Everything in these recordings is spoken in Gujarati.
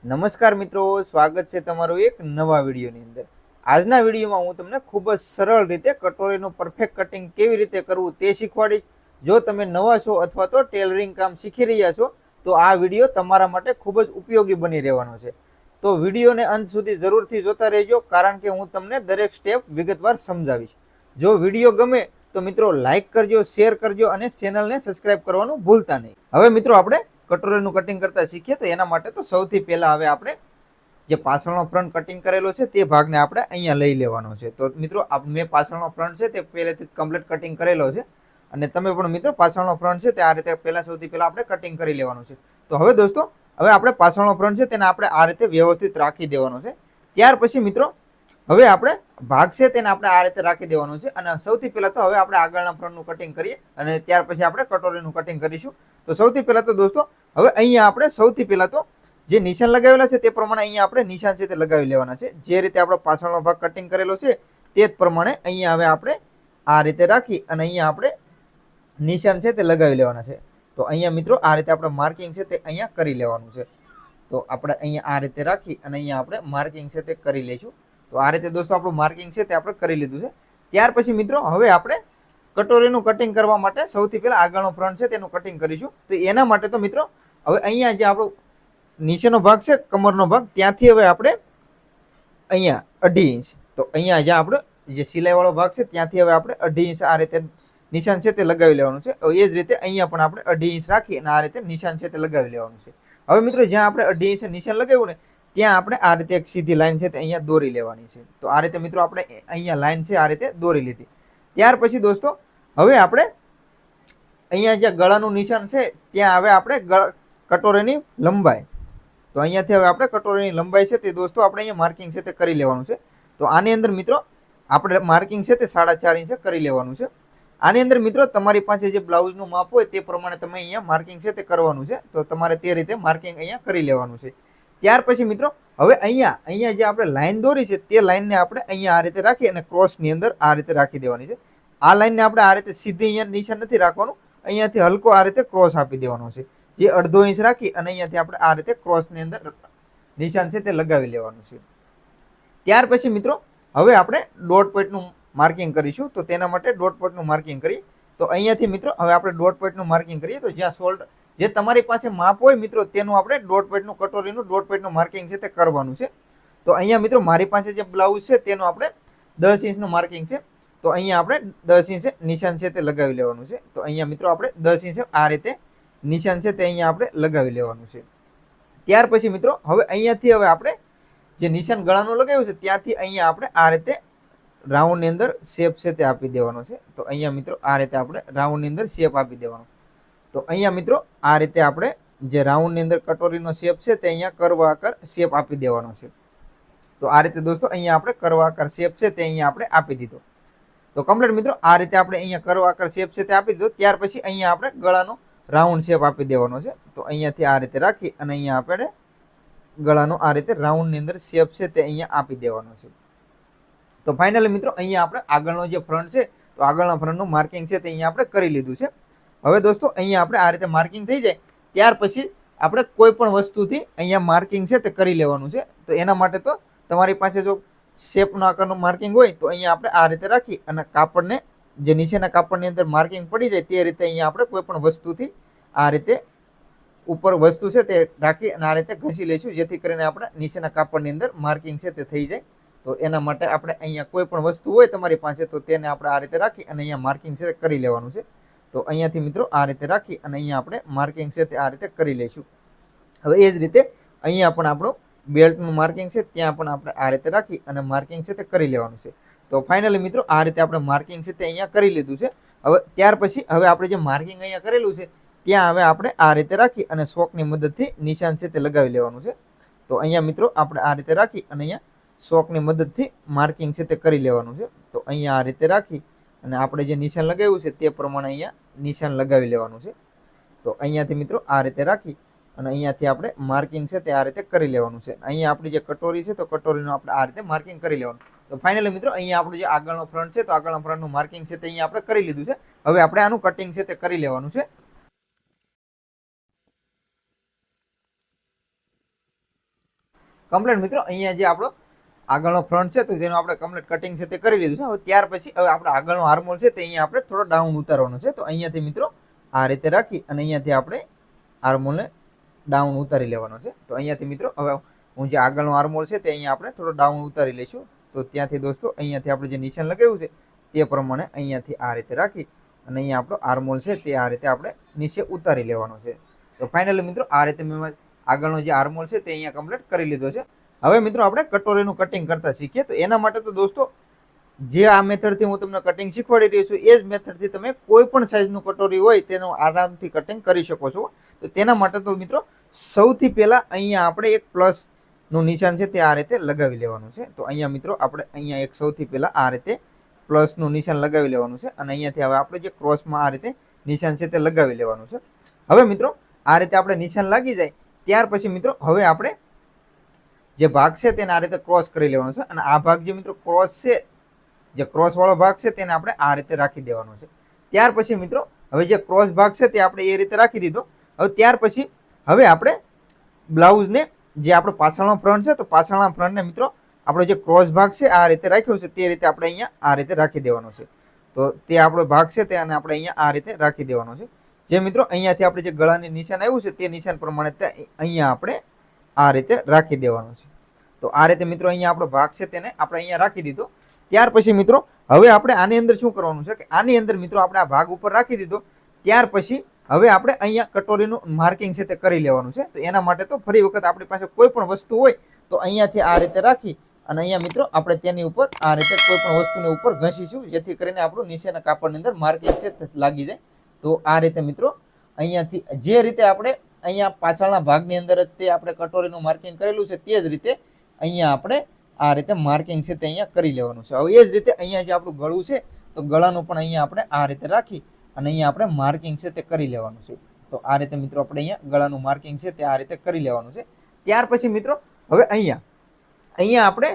નમસ્કાર મિત્રો, સ્વાગત છે તમારું એક નવા વિડીયોની અંદર। આજના વિડીયોમાં હું તમને ખૂબ જ સરળ રીતે કટોરીનું પરફેક્ટ કટિંગ કેવી રીતે કરવું તે શીખવાડીશ। જો તમે નવા છો અથવા તો ટેલરિંગ કામ શીખી રહ્યા છો તો આ વિડીયો તમારા માટે ખૂબ જ ઉપયોગી બની રહેવાનો છે। તો વિડીયોને અંત સુધી જરૂરથી જોતા રહેજો, કારણ કે હું તમને દરેક સ્ટેપ વિગતવાર સમજાવીશ। જો વિડીયો ગમે તો મિત્રો લાઈક કરજો, શેર કરજો અને ચેનલને સબસ્ક્રાઇબ કરવાનું ભૂલતા નહીં। હવે મિત્રો આપણે કટોરીનું કટિંગ કરતા શીખીએ તો એના માટે તો સૌથી પહેલા હવે આપણે જે પાછળનો ફ્રન્ટ કટિંગ કરેલો છે તે ભાગને આપણે અહીંયા લઈ લેવાનો છે। તો મિત્રો મેં પાછળનો ફ્રન્ટ છે તે પહેલેથી કમ્પ્લીટ કટિંગ કરેલો છે અને તમે પણ મિત્રો પાછળનો ફ્રન્ટ છે તે આ રીતે પહેલા સૌથી પહેલા આપણે કટિંગ કરી લેવાનું છે। તો હવે દોસ્તો હવે આપણે પાછળનો ફ્રન્ટ છે તેને આપણે આ રીતે વ્યવસ્થિત રાખી દેવાનો છે। ત્યાર પછી મિત્રો હવે આપણે ભાગ છે તેને આપણે આ રીતે રાખી દેવાનું છે અને સૌથી પહેલા તો હવે આપણે આગળના ફ્રન્ટનું કટિંગ કરીએ અને ત્યાર પછી આપણે કટોરીનું કટિંગ કરીશું। તો સૌથી પહેલા તો દોસ્તો હવે અહીંયા આપણે સૌથી પહેલા તો જે નિશાન લગાવેલા છે તે પ્રમાણે અહીંયા આપણે નિશાન છે તે લગાવી લેવાના છે। જે રીતે આપણો પાછળનો ભાગ કટિંગ કરેલો છે તે જ પ્રમાણે અહીંયા હવે આપણે આ રીતે રાખી અને અહીંયા આપણે નિશાન છે તે લગાવી લેવાના છે। તો અહીંયા મિત્રો આ રીતે આપણે માર્કિંગ છે તે અહીંયા કરી લેવાનું છે। તો આપણે અહીંયા આ રીતે રાખી અને અહીંયા આપણે માર્કિંગ છે તે કરી લઈશું। તો આ રીતે દોસ્તો આપણું માર્કિંગ છે તે આપણે કરી લીધું છે। ત્યાર પછી મિત્રો હવે આપણે કટોરીનું કટિંગ કરવા માટે સૌથી પહેલા આગળનો ફ્રન્ટ છે તેનું કટિંગ કરીશું। તો એના માટે તો મિત્રો હવે અહીંયા જે આપણો નીચેનો ભાગ છે કમરનો ભાગ ત્યાંથી હવે આપણે અહીંયા 2.5 ઇંચ, તો અહીંયા જે આપણો જે સિલાઈ વાળો ભાગ છે ત્યાંથી હવે આપણે 2.5 ઇંચ આ રીતે નિશાન છે તે લગાવી લેવાનું છે। એ જ રીતે અહીંયા પણ આપણે 2.5 ઇંચ રાખી અને આ રીતે નિશાન છે તે લગાવી લેવાનું છે। હવે મિત્રો જ્યાં આપણે 2.5 ઇંચ નિશાન લગાવ્યું ને ત્યાં આપણે આ રીતે એક સીધી લાઈન છે તે અહીંયા દોરી લેવાની છે। તો આ રીતે મિત્રો આપણે અહીંયા લાઈન છે આ રીતે દોરી લીધી। ત્યાર પછી દોસ્તો હવે આપણે અહીંયા જે ગળાનું નિશાન છે ત્યાં હવે આપણે કટોરીની લંબાઈ, તો અહીંયાથી હવે આપણે કટોરીની લંબાઈ છે તે દોસ્તો આપણે અહીંયા માર્કિંગ છે તે કરી લેવાનું છે। તો આની અંદર મિત્રો આપણે માર્કિંગ છે તે 4.5 ઇંચ કરી લેવાનું છે। આની અંદર મિત્રો તમારી પાસે જે બ્લાઉઝનું માપ હોય તે પ્રમાણે તમે અહીંયા માર્કિંગ છે તે કરવાનું છે। તો તમારે તે રીતે માર્કિંગ અહીંયા કરી લેવાનું છે। ત્યાર પછી મિત્રો હવે અહીંયા જે આપણે લાઈન દોરી છે તે લાઈનને આપણે અહીંયા આ રીતે રાખી અને ક્રોસની અંદર આ રીતે રાખી દેવાની છે। આ લાઈનને આપણે આ રીતે સીધી અહીંયા નિશાન નથી રાખવાનું, અહીંયાથી હલકો આ રીતે ક્રોસ આપી દેવાનો છે। જે 1/2 ઇંચ રાખી અને અહીંયાથી આપણે આ રીતે ક્રોસની અંદર નિશાન છે તે લગાવી લેવાનું છે। ત્યાર પછી મિત્રો હવે આપણે ડોટ પોઈન્ટનું માર્કિંગ કરીશું। તો તેના માટે ડોટ પોઈન્ટનું માર્કિંગ કરી, તો અહીંયાથી મિત્રો હવે આપણે ડોટ પોઈન્ટનું માર્કિંગ કરીએ। તો જ્યાં શોલ્ડર જે તમારી પાસે માપ હોય મિત્રો તેનું આપણે ડોટ પોઈન્ટનું કટોરીનું ડોટ પોઈન્ટનું માર્કિંગ છે તે કરવાનું છે। તો અહીંયા મિત્રો મારી પાસે જે બ્લાઉઝ છે તેનું આપણે 10 ઇંચનું માર્કિંગ છે। તો અહીંયા આપણે 10 ઇંચ નિશાન છે તે લગાવી લેવાનું છે। તો અહીંયા મિત્રો આપણે 10 ઇંચ આ રીતે નિશાન છે તે અહીંયા આપણે લગાવી લેવાનું છે। ત્યાર પછી મિત્રો હવે અહીંયાથી હવે આપણે જે નિશાન ગળાનું લગાવ્યું છે ત્યાંથી અહીંયા આપણે આ રીતે રાઉન્ડની અંદર શેપ છે તે આપી દેવાનો છે। તો અહીંયા મિત્રો આ રીતે આપણે રાઉન્ડની અંદર શેપ આપી દેવાનો। તો અહીંયા મિત્રો આ રીતે આપણે જે રાઉન્ડની અંદર કટોરીનો શેપ છે તે અહીંયા કર્વ આકાર શેપ આપી દેવાનો છે। તો આ રીતે દોસ્તો અહીંયા આપણે કર્વ આકાર શેપ છે તે અહીંયા આપણે આપી દીધો। તો કમ્પ્લીટ મિત્રો આ રીતે આપણે અહીંયા કર્વ આકાર શેપ છે તે આપી દીધો। ત્યાર પછી અહીંયા આપણે ગળાનો રાઉન્ડ શેપ આપી દેવાનો છે। તો અહીંયાથી આ રીતે રાખી અને અહીંયા આપણે ગળાનો આ રીતે રાઉન્ડની અંદર શેપ છે તે અહીંયા આપી દેવાનો છે। તો ફાઇનલી મિત્રો અહીંયા આપણે આગળનો જે ફ્રન્ટ છે તો આગળના ફ્રન્ટનું માર્કિંગ છે તે અહીંયા આપણે કરી લીધું છે। હવે દોસ્તો અહીંયા આપણે આ રીતે માર્કિંગ થઈ જાય ત્યાર પછી આપણે કોઈ પણ વસ્તુથી અહીંયા માર્કિંગ છે તે કરી લેવાનું છે। તો એના માટે તો તમારી પાસે જો શેપનો આકારનું માર્કિંગ હોય તો અહીંયા આપણે આ રીતે રાખી અને કાપડને જે નીચેના કાપડની અંદર માર્કિંગ પડી જાય તે રીતે અહીંયા આપણે કોઈ પણ વસ્તુથી આ રીતે ઉપર વસ્તુ છે તે રાખી અને આ રીતે ઘસી લઈશું, જેથી કરીને આપણે નીચેના કાપડની અંદર માર્કિંગ છે તે થઈ જાય। તો એના માટે આપણે અહીંયા કોઈ પણ વસ્તુ હોય તમારી પાસે તો તેને આપણે આ રીતે રાખી અને અહીંયા માર્કિંગ છે કરી લેવાનું છે। તો અહીંયાથી મિત્રો આ રીતે રાખી અને અહીંયા આપણે માર્કિંગ છે તે આ રીતે કરી લઈશું। હવે એ જ રીતે અહીંયા પણ આપણું બેલ્ટનું માર્કિંગ છે ત્યાં પણ આપણે આ રીતે રાખી અને માર્કિંગ છે તે કરી લેવાનું છે। તો ફાઇનલી મિત્રો આ રીતે આપણે માર્કિંગ છે તે અહીંયા કરી લીધું છે। હવે ત્યાર પછી હવે આપણે જે માર્કિંગ અહીંયા કરેલું છે ત્યાં હવે આપણે આ રીતે રાખી અને શોકની મદદથી નિશાન છે તે લગાવી લેવાનું છે। તો અહીંયા મિત્રો આપણે આ રીતે રાખી અને અહીંયા શોકની મદદથી માર્કિંગ છે તે કરી લેવાનું છે। તો અહીંયા આ રીતે રાખી અને આપણે જે નિશાન લગાવ્યું છે તે પ્રમાણે અહીંયા નિશાન લગાવી લેવાનું છે। તો અહીંયાથી મિત્રો આ રીતે રાખી અને અહીંયાથી આપણે માર્કિંગ છે તે આ રીતે કરી લેવાનું છે। અહીંયા આપણી જે કટોરી છે તો કટોરીનું આપણે આ રીતે માર્કિંગ કરી લેવાનું। તો ફાઇનલી મિત્રો અહીંયા આપણું જે આગળનો ફ્રન્ટ છે તો આગળના ફ્રન્ટનું માર્કિંગ છે તે અહીંયા આપણે કરી લીધું છે। હવે આપણે આનું કટિંગ છે તે કરી લેવાનું છે। કમ્પ્લીટ મિત્રો અહીંયા જે આપણો આગળનો ફ્રન્ટ છે તો તેનું આપણે કમ્પ્લીટ કટિંગ છે તે કરી લીધું છે. હવે ત્યાર પછી હવે આપણે આગળનો આર્મહોલ છે તે અહીંયા આપણે થોડો ડાઉન ઉતારવાનો છે. તો અહીંયાથી મિત્રો આ રીતે રાખી અને અહીંયાથી આપણે આર્મહોલને ડાઉન ઉતારી લેવાનો છે. તો અહીંયાથી મિત્રો હવે હું જે આગળનો આર્મહોલ છે તે અહીંયા આપણે થોડો ડાઉન ઉતારી લઈશું. તો ત્યાંથી દોસ્તો અહીંયાથી આપણે જે નિશાન લગાવ્યું છે તે પ્રમાણે અહીંયાથી આ રીતે રાખી અને અહીંયા આપણો આર્મહોલ છે તે આ રીતે આપણે નીચે ઉતારી લેવાનો છે. તો ફાઇનલી મિત્રો આ રીતે મેં આગળનો જે આર્મહોલ છે તે અહીંયા કમ્પ્લીટ કરી લીધો છે. હવે મિત્રો આપણે કટોરીનું કટિંગ કરતા શીખીએ. તો એના માટે તો દોસ્તો જે આ મેથડથી હું તમને કટિંગ શીખવાડી રહ્યો છું એ જ મેથડથી તમે કોઈ પણ સાઇઝનું કટોરી હોય તેનું આરામથી કટિંગ કરી શકો છો. તો તેના માટે તો મિત્રો સૌથી પહેલાં અહીંયા આપણે એક પ્લસનું નિશાન છે તે આ રીતે લગાવી લેવાનું છે. તો અહીંયા મિત્રો આપણે અહીંયા એક સૌથી પહેલાં આ રીતે પ્લસનું નિશાન લગાવી લેવાનું છે અને અહીંયાથી હવે આપણે જે ક્રોસમાં આ રીતે નિશાન છે તે લગાવી લેવાનું છે. હવે મિત્રો આ રીતે આપણે નિશાન લાગી જાય ત્યાર પછી મિત્રો હવે આપણે જે ભાગ છે તેને આ રીતે ક્રોસ કરી લેવાનો છે અને આ ભાગ જે મિત્રો ક્રોસ છે જે ક્રોસ વાળો ભાગ છે તેને આપણે આ રીતે રાખી દેવાનો છે. ત્યાર પછી મિત્રો હવે જે ક્રોસ ભાગ છે તે આપણે એ રીતે રાખી દીધો. હવે ત્યાર પછી હવે આપણે બ્લાઉઝને જે આપણો પાછળનો ફ્રન્ટ છે તો પાછળના ફ્રન્ટને મિત્રો આપણો જે ક્રોસ ભાગ છે આ રીતે રાખ્યો છે તે રીતે આપણે અહીંયા આ રીતે રાખી દેવાનો છે. તો તે આપણો ભાગ છે તે આપણે અહીંયા આ રીતે રાખી દેવાનો છે. જે મિત્રો અહીંયાથી આપણે જે ગળાની નિશાન આવ્યું છે તે નિશાન પ્રમાણે અહીંયા આપણે આ રીતે રાખી દેવાનું છે. તો આ રીતે મિત્રો અહીંયા આપણો ભાગ છે તેને આપણે અહીંયા રાખી દીધો. ત્યાર પછી મિત્રો હવે આપણે આની અંદર શું કરવાનું છે કે આની અંદર મિત્રો આપણે આ ભાગ ઉપર રાખી દીધો. ત્યાર પછી હવે આપણે અહીંયા કટોરીનું માર્કિંગ છે તે કરી લેવાનું છે. તો એના માટે તો ફરી વખત આપણી પાસે કોઈ પણ વસ્તુ હોય તો અહીંયાથી આ રીતે રાખી અને અહીંયા મિત્રો આપણે તેની ઉપર આ રીતે કોઈ પણ વસ્તુની ઉપર ઘસીશું જેથી કરીને આપણું નીચેના કાપડની અંદર માર્કિંગ છે તે લાગી જાય. તો આ રીતે મિત્રો અહીંયાથી જે રીતે આપણે અહીંયા પાછળના ભાગની અંદર જ તે આપણે કટોરીનું માર્કિંગ કરેલું છે તે જ રીતે અહીંયા આપણે આ રીતે માર્કિંગ છે તે અહીંયા કરી લેવાનું છે. હવે એ જ રીતે અહીંયા જે આપણું ગળું છે તો ગળાનું પણ અહીંયા આપણે આ રીતે રાખી અને અહીંયા આપણે માર્કિંગ છે તે કરી લેવાનું છે. તો આ રીતે મિત્રો આપણે અહીંયા ગળાનું માર્કિંગ છે તે આ રીતે કરી લેવાનું છે. ત્યાર પછી મિત્રો હવે અહીંયા આપણે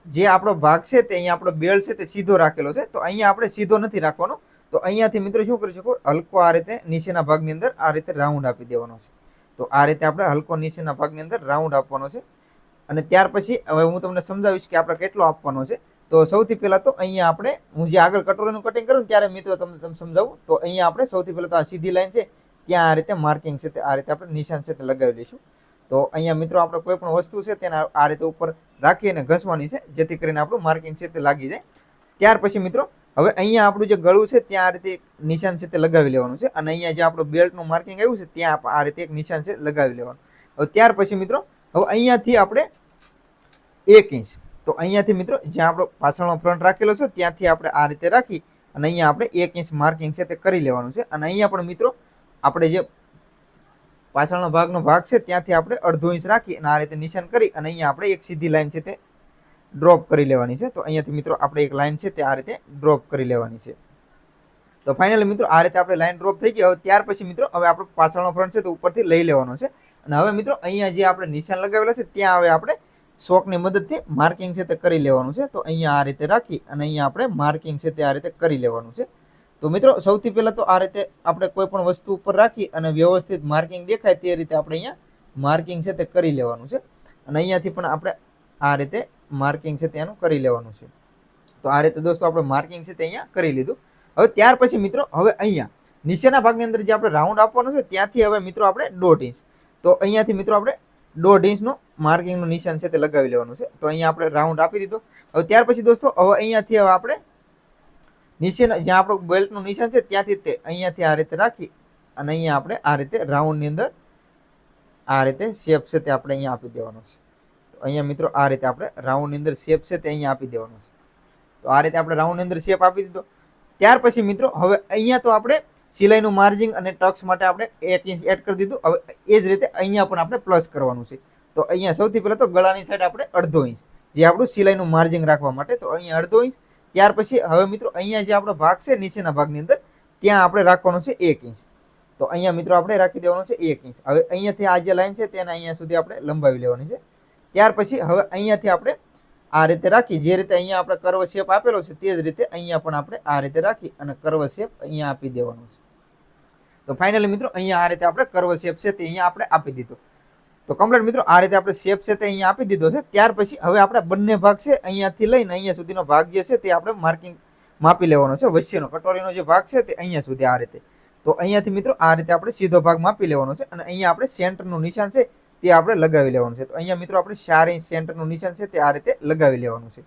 જે આપણો ભાગ છે તે અહીંયા આપણો બેલ્ટ છે તે સીધો રાખેલો છે. તો અહીંયા આપણે સીધો નથી રાખવાનો. તો અહીંયાથી મિત્રો શું કરી શકો હલકો આ રીતે નીચેના ભાગની અંદર આ રીતે રાઉન્ડ આપી દેવાનો છે. તો આ રીતે આપણે હલકો નીચેના ભાગની અંદર રાઉન્ડ આપવાનો છે અને ત્યાર પછી હવે હું તમને સમજાવીશ કે આપણે કેટલો આપવાનો છે. તો સૌથી પહેલાં તો અહીંયા આપણે હું જે આગળ કટોરીનું કટિંગ કરું ત્યારે મિત્રો તમને સમજાવું. તો અહીંયા આપણે સૌથી પહેલાં તો આ સીધી લાઈન છે ત્યાં આ રીતે માર્કિંગ છે તે આ રીતે આપણે નિશાન છે તે લગાવી લઈશું. તો અહીંયા મિત્રો આપણે કોઈ પણ વસ્તુ છે તેને આ રીતે ઉપર રાખી અને ઘસવાની છે જેથી કરીને આપણું માર્કિંગ છે તે લાગી જાય. ત્યાર પછી મિત્રો હવે અહીંયા આપણું જે ગળું છે ત્યાં આ રીતે નિશાન છે તે લગાવી લેવાનું છે અને અહીંયા જે આપણું બેલ્ટનું માર્કિંગ આવ્યું છે ત્યાં આ રીતે એક નિશાન છે લગાવી લેવાનું. હવે ત્યાર પછી મિત્રો હવે અહીંયાથી આપણે 1 ઇંચ તો અહીંયાથી મિત્રો જ્યાં આપણો પાછળનો ફ્રન્ટ રાખેલો છે ત્યાંથી આપણે આ રીતે રાખી અને અહીંયા આપણે 1 ઇંચ માર્કિંગ છે તે કરી લેવાનું છે. અને અહીંયા પણ મિત્રો આપણે જે પાછળનો ભાગનો ભાગ છે ત્યાંથી આપણે 1/2 ઇંચ રાખી અને આ રીતે નિશાન કરી અને અહીંયા આપણે એક સીધી લાઈન છે તે ડ્રોપ કરી લેવાની છે. તો અહીંયાથી મિત્રો આપણે એક લાઈન છે તે આ રીતે ડ્રોપ કરી લેવાની છે. તો ફાઇનલી મિત્રો આ રીતે આપણે લાઈન ડ્રોપ થઈ ગઈ. હવે ત્યાર પછી મિત્રો હવે આપણો પાછળનો ફ્રન્ટ છે તો ઉપરથી લઈ લેવાનો છે અને હવે મિત્રો અહીંયા જે આપણે નિશાન લગાવેલા છે ત્યાં હવે આપણે શોકની મદદથી માર્કિંગ છે તે કરી લેવાનું છે. તો અહીંયા આ રીતે રાખી અને અહીંયા આપણે માર્કિંગ છે તે આ રીતે કરી લેવાનું છે. તો મિત્રો સૌથી પહેલાં તો આ રીતે આપણે કોઈ પણ વસ્તુ ઉપર રાખી અને વ્યવસ્થિત માર્કિંગ દેખાય તે રીતે આપણે અહીંયા માર્કિંગ છે તે કરી લેવાનું છે અને અહીંયાથી પણ આપણે આ રીતે માર્કિંગ છે તેનું કરી લેવાનું છે. તો આ રીતે દોસ્તો આપણે માર્કિંગ છે તે અહીંયા કરી લીધું. હવે ત્યાર પછી મિત્રો હવે અહીંયા નીચેના ભાગની અંદર જે આપણે રાઉન્ડ આપવાનું છે ત્યાંથી હવે મિત્રો આપણે 1/2 ઇંચ તો અહીંયાથી મિત્રો આપણે 1/2 ઇંચનું માર્કિંગનું નિશાન છે તે લગાવી લેવાનું છે. તો અહીંયા આપણે રાઉન્ડ આપી દીધો. હવે ત્યાર પછી દોસ્તો હવે અહીંયાથી હવે આપણે નીચેના જ્યાં આપણું બેલ્ટનું નિશાન છે ત્યાંથી તે અહીંયાથી આ રીતે રાખી અને અહીંયા આપણે આ રીતે રાઉન્ડની અંદર આ રીતે શેપ છે તે આપણે અહીંયા આપી દેવાનો છે. તો અહીંયા મિત્રો આ રીતે આપણે રાઉન્ડની અંદર શેપ છે તે અહીંયા આપી દેવાનો છે. તો આ રીતે આપણે રાઉન્ડની અંદર શેપ આપી દીધો. ત્યાર પછી મિત્રો હવે અહીંયા તો આપણે સિલાઈનું માર્જિંગ અને ટક્સ માટે આપણે 1 ઇંચ એડ કરી દીધું. હવે એ જ રીતે અહીંયા પણ આપણે પ્લસ કરવાનું છે. તો અહીંયા સૌથી પહેલાં તો ગળાની સાઈડ આપણે 1/2 ઇંચ જે આપણું સિલાઈનું માર્જિંગ રાખવા માટે તો અહીંયા 1/2 ઇંચ. ત્યાર પછી હવે મિત્રો અહીંયા જે આપણો ભાગ છે નીચેના ભાગની અંદર ત્યાં આપણે રાખવાનું છે 1 ઇંચ. તો અહીંયા મિત્રો આપણે રાખી દેવાનું છે 1 ઇંચ. હવે અહીંયાથી આ જે લાઈન છે તેને અહીંયા સુધી આપણે લંબાવી લેવાની છે. ત્યાર પછી હવે અહીંયાથી આપણે આ રીતે રાખી જે રીતે અહીંયા આપણે કર્વ શેપ આપેલો છે તે જ રીતે અહીંયા પણ આપણે આ રીતે રાખી અને કર્વ શેપ અહીંયા આપી દેવાનો છે. તો ફાઇનલી મિત્રો અહીંયા આ રીતે આપણે કર્વ શેપ છે તે અહીંયા આપણે આપી દીધો. તો કમ્પ્લીટ મિત્રો આ રીતે આપણે શેપ છે તે અહીંયા આપી દીધો છે. ત્યાર પછી હવે આપણે બંને ભાગ છે અહીંયાથી લઈને અહીંયા સુધીનો ભાગ જે છે તે આપણે માર્કિંગ માપી લેવાનો છે. વચ્ચેનો કટોરીનો જે ભાગ છે તે અહીંયા સુધી આ રીતે. તો અહીંયાથી મિત્રો આ રીતે આપણે સીધો ભાગ માપી લેવાનો છે અને અહીંયા આપણે સેન્ટરનું નિશાન છે તે આપણે લગાવી લેવાનું છે. તો અહીંયા મિત્રો આપણે 4 ઇંચ સેન્ટરનું નિશાન છે તે આ રીતે લગાવી લેવાનું છે.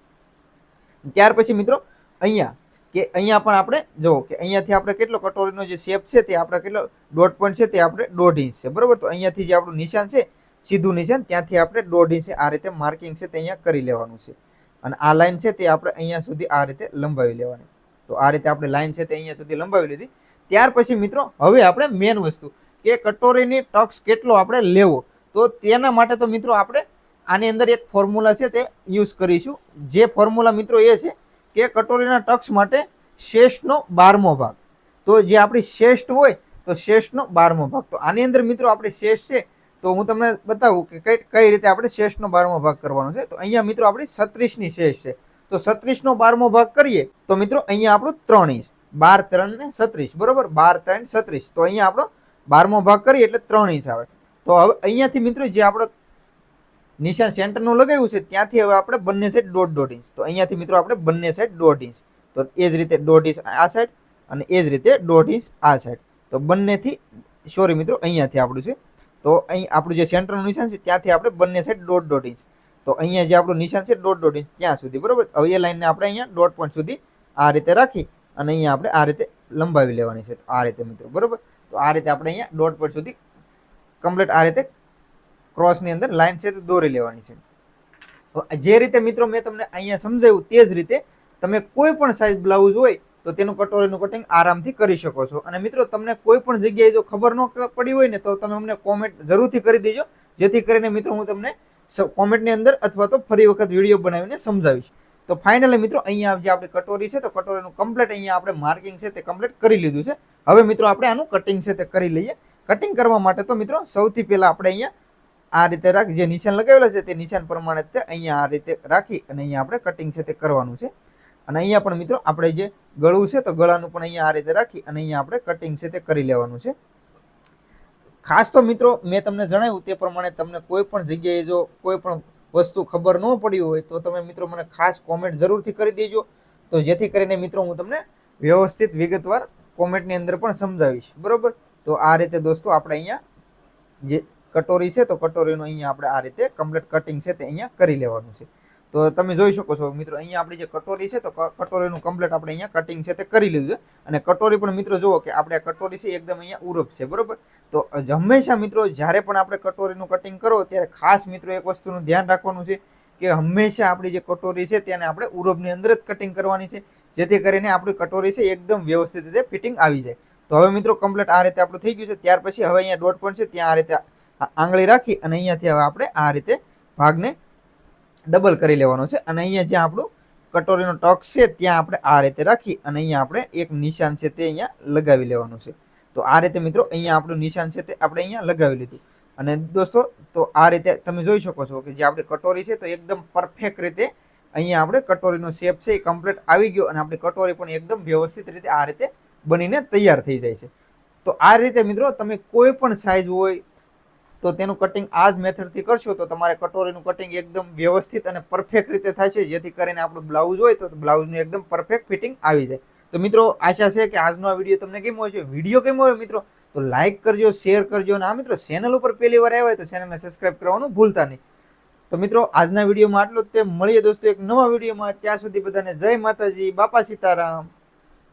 ત્યાર પછી મિત્રો અહીંયા કે અહીંયા પણ આપણે જુઓ કે અહીંયાથી આપણે કેટલો કટોરીનો જે શેપ છે તે આપણે કેટલો ડોટ પોઈન્ટ છે તે આપણે 1.5 ઇંચ છે બરોબર. તો અહીંયાથી જે આપણું નિશાન છે સીધું નિશાન ત્યાંથી આપણે 1.5 ઇંચ આ રીતે માર્કિંગ છે તે અહીંયા કરી લેવાનું છે. અને આ લાઈન છે તે આપણે અહીંયા સુધી આ રીતે લંબાવી લેવાની. તો આ રીતે આપણે લાઈન છે તે અહીંયા સુધી લંબાવી લીધી. ત્યાર પછી મિત્રો હવે આપણે મેન વસ્તુ કે કટોરીની ટક્સ કેટલો આપણે લેવો. તો તેના માટે તો મિત્રો આપણે આની અંદર એક ફોર્મ્યુલા છે તે યુઝ કરીશું. જે ફોર્મ્યુલા મિત્રો એ છે કે કટોરીના ટક્સ માટે શેષનો 12મો ભાગ. તો જે આપણી શેષ હોય તો શેષનો 12મો ભાગ. તો આની અંદર મિત્રો આપણે શેષ છે તો હું તમને બતાવું કે કઈ રીતે આપણે શેષનો 12મો ભાગ કરવાનો છે. તો અહીંયા મિત્રો આપણી 36ની શેષ છે. તો 36નો 12મો ભાગ કરીએ તો મિત્રો અહીંયા આપણું 3 ઇંચ 12 3 ને 36 બરોબર. 12 3 36. તો અહીંયા આપણો 12મો ભાગ કરીએ એટલે 3 ઇંચ આવે. તો હવે અહીંયાથી મિત્રો જે આપણે નિશાન સેન્ટરનું લગાવ્યું છે ત્યાંથી હવે આપણે બંને સાઈડ 1.5 ઇંચ. તો અહીંયાથી મિત્રો આપણે બંને સાઈડ 1.5 ઇંચ. તો એ જ રીતે 1.5 ઇંચ આ સાઈડ અને એ જ રીતે 1.5 ઇંચ આ સાઈડ. તો બંનેથી સોરી મિત્રો અહીંયાથી આપણું છે. તો અહીં આપણું જે સેન્ટરનું નિશાન છે ત્યાંથી આપણે બંને સાઈડ 1.5 ઇંચ. તો અહીંયા જે આપણું નિશાન છે 1.5 ઇંચ ત્યાં સુધી બરોબર. હવે એ લાઈનને આપણે અહીંયા ડોટ પોઈન્ટ સુધી આ રીતે રાખી અને અહીંયા આપણે આ રીતે લંબાવી લેવાની છે. આ રીતે મિત્રો બરોબર. તો આ રીતે આપણે અહીંયા ડોટ પોઈન્ટ સુધી કમ્પ્લીટ આ રીતે ક્રોસની અંદર લાઈન છે તે દોરી લેવાની છે. જે રીતે મિત્રો મેં તમને અહીંયા સમજાવ્યું તે જ રીતે તમે કોઈ પણ સાઇઝ બ્લાઉઝ હોય તો તેનું કટોરીનું કટિંગ આરામથી કરી શકો છો. અને મિત્રો તમને કોઈ પણ જગ્યાએ જો ખબર ન પડી હોય ને તો તમે અમને કોમેન્ટ જરૂરથી કરી દેજો, જેથી કરીને મિત્રો હું તમને કોમેન્ટની અંદર અથવા તો ફરી વખત વિડીયો બનાવીને સમજાવીશ. તો ફાઇનલી મિત્રો અહીંયા જે આપણી કટોરી છે તો કટોરીનું કમ્પ્લીટ અહીંયા આપણે માર્કિંગ છે તે કમ્પ્લીટ કરી લીધું છે. હવે મિત્રો આપણે આનું કટિંગ છે તે કરી લઈએ. કટિંગ કરવા માટે તો મિત્રો સૌથી પહેલાં આપણે અહીંયા આ રીતે રાખી જે નિશાન લગાવેલા છે તે નિશાન પ્રમાણે તે અહીંયા આ રીતે રાખી અને અહીંયા આપણે કટિંગ છે તે કરવાનું છે. અને અહીંયા પણ મિત્રો આપણે જે ગળું છે તો ગળાનું પણ અહીંયા આ રીતે રાખી અને અહીંયા આપણે કટિંગ છે તે કરી લેવાનું છે. ખાસ તો મિત્રો મેં તમને જણાવ્યું તે પ્રમાણે તમને કોઈ પણ જગ્યાએ જો કોઈ પણ વસ્તુ ખબર ન પડી હોય તો તમે મિત્રો મને ખાસ કોમેન્ટ જરૂરથી કરી દેજો. તો જેથી કરીને મિત્રો હું તમને વ્યવસ્થિત વિગતવાર કોમેન્ટની અંદર પણ સમજાવીશ બરોબર. તો આ રીતે દોસ્તો આપણે અહીંયા જે કટોરી છે તો કટોરીનું અહીંયા આપણે આ રીતે કમ્પ્લીટ કટિંગ છે તે અહીંયા કરી લેવાનું છે. તો તમે જોઈ શકો છો મિત્રો અહીંયા આપણી જે કટોરી છે તો કટોરીનું કમ્પ્લીટ આપણે અહીંયા કટિંગ છે તે કરી લીધું છે. અને કટોરી પણ મિત્રો જુઓ કે આપણે આ કટોરી છે એકદમ અહીંયા ઉરપ છે બરોબર. તો હંમેશા મિત્રો જ્યારે પણ આપણે કટોરીનું કટિંગ કરો ત્યારે ખાસ મિત્રો એક વસ્તુનું ધ્યાન રાખવાનું છે કે હંમેશા આપણી જે કટોરી છે તેને આપણે ઉરબની અંદર જ કટિંગ કરવાની છે, જેથી કરીને આપણી કટોરી છે એકદમ વ્યવસ્થિત રીતે ફિટિંગ આવી જાય. તો હવે મિત્રો કમ્પ્લીટ આ રીતે આપણું થઈ ગયું છે. ત્યાર પછી હવે અહીંયા ડોટ પોઈન્ટ છે ત્યાં આ રીતે આંગળી રાખી અને અહીંયાથી હવે આપણે આ રીતે ભાગને ડબલ કરી લેવાનો છે. અને અહીંયા જ્યાં આપણું કટોરીનો ટક છે ત્યાં આપણે આ રીતે રાખી અને અહીંયા આપણે એક નિશાન છે તે અહીંયા લગાવી લેવાનું છે. તો આ રીતે મિત્રો અહીંયા આપણું નિશાન છે તે આપણે અહીંયા લગાવી લીધું. અને દોસ્તો તો આ રીતે તમે જોઈ શકો છો કે જે આપણી કટોરી છે તો એકદમ પરફેક્ટ રીતે અહીંયા આપણે કટોરીનો શેપ છે એ કમ્પ્લીટ આવી ગયો અને આપણી કટોરી પણ એકદમ વ્યવસ્થિત રીતે આ રીતે બનીને તૈયાર થઈ જાય છે. તો આ રીતે મિત્રો તમે કોઈ પણ સાઇઝ હોય તો તેનું કટિંગ આ જ મેથડથી કરશો તો તમારે કટોરીનું કટિંગ એકદમ વ્યવસ્થિત અને પરફેક્ટ રીતે થાય છે, જેથી કરીને આપણું બ્લાઉઝ હોય તો બ્લાઉઝનું એકદમ પરફેક્ટ ફિટિંગ આવી જાય. તો મિત્રો આશા છે કે આજનો આ વિડીયો તમને ગમ્યો હશે. વિડીયો ગમ્યો હોય મિત્રો તો લાઇક કરજો, શેર કરજો અને આ મિત્રો ચેનલ ઉપર પહેલી વાર આવ્યા હોય તો ચેનલને સબસ્ક્રાઇબ કરવાનું ભૂલતા નહીં. તો મિત્રો આજના વિડીયોમાં આટલું જ. તે મળીએ દોસ્તો એક નવા વિડીયોમાં. ત્યાં સુધી બધાને જય માતાજી, બાપા સીતારામ.